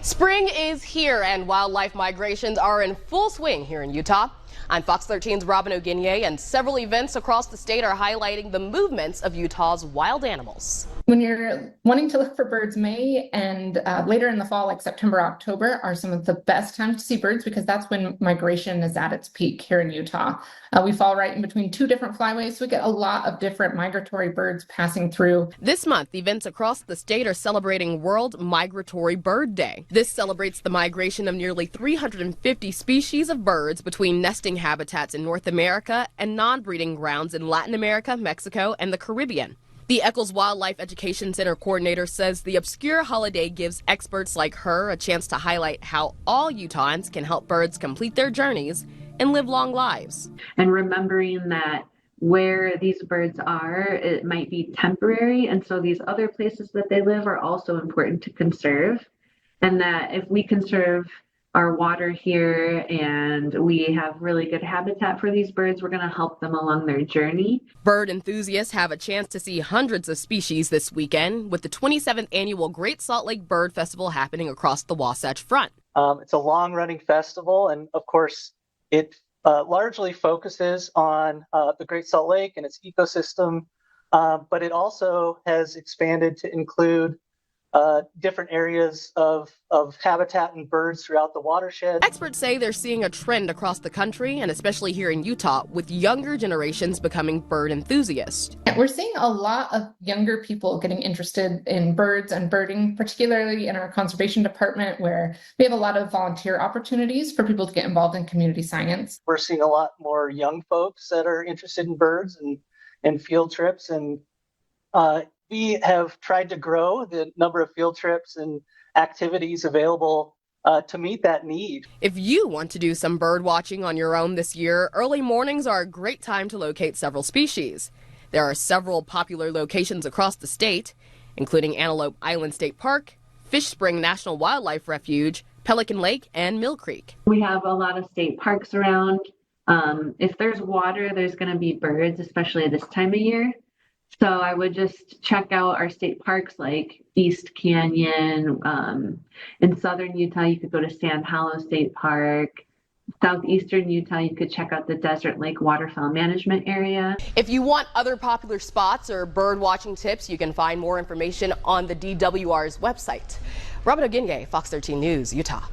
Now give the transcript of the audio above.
Spring is here and wildlife migrations are in full swing here in Utah. I'm Fox 13's Robin O'Guinier, and several events across the state are highlighting the movements of Utah's wild animals. When you're wanting to look for birds, May and later in the fall, like September, October, are some of the best times to see birds because that's when migration is at its peak here in Utah. We fall right in between two different flyways, so we get a lot of different migratory birds passing through. This month, events across the state are celebrating World Migratory Bird Day. This celebrates the migration of nearly 350 species of birds between nesting habitats in North America and non-breeding grounds in Latin America, Mexico, and the Caribbean. The Eccles Wildlife Education Center coordinator says the obscure holiday gives experts like her a chance to highlight how all Utahns can help birds complete their journeys and live long lives. And remembering that where these birds are, it might be temporary, and so these other places that they live are also important to conserve, and that if we conserve our water here and we have really good habitat for these birds, we're going to help them along their journey. Bird enthusiasts have a chance to see hundreds of species this weekend with the 27th annual Great Salt Lake Bird Festival happening across the Wasatch Front. It's a long-running festival, and of course it largely focuses on the Great Salt Lake and its ecosystem, but it also has expanded to include different areas of habitat and birds throughout the watershed. Experts say they're seeing a trend across the country, and especially here in Utah, with younger generations becoming bird enthusiasts. We're seeing a lot of younger people getting interested in birds and birding, particularly in our conservation department, where we have a lot of volunteer opportunities for people to get involved in community science. We're seeing a lot more young folks that are interested in birds and field trips, and we have tried to grow the number of field trips and activities available to meet that need. If you want to do some bird watching on your own this year, early mornings are a great time to locate several species. There are several popular locations across the state, including Antelope Island State Park, Fish Spring National Wildlife Refuge, Pelican Lake, and Mill Creek. We have a lot of state parks around. If there's water, there's going to be birds, especially this time of year. So I would just check out our state parks like East Canyon. In southern Utah, you could go to Sand Hollow State Park. Southeastern Utah, you could check out the Desert Lake Waterfowl Management Area. If you want other popular spots or bird watching tips, you can find more information on the DWR's website. Robin O'Guinier, Fox 13 News, Utah.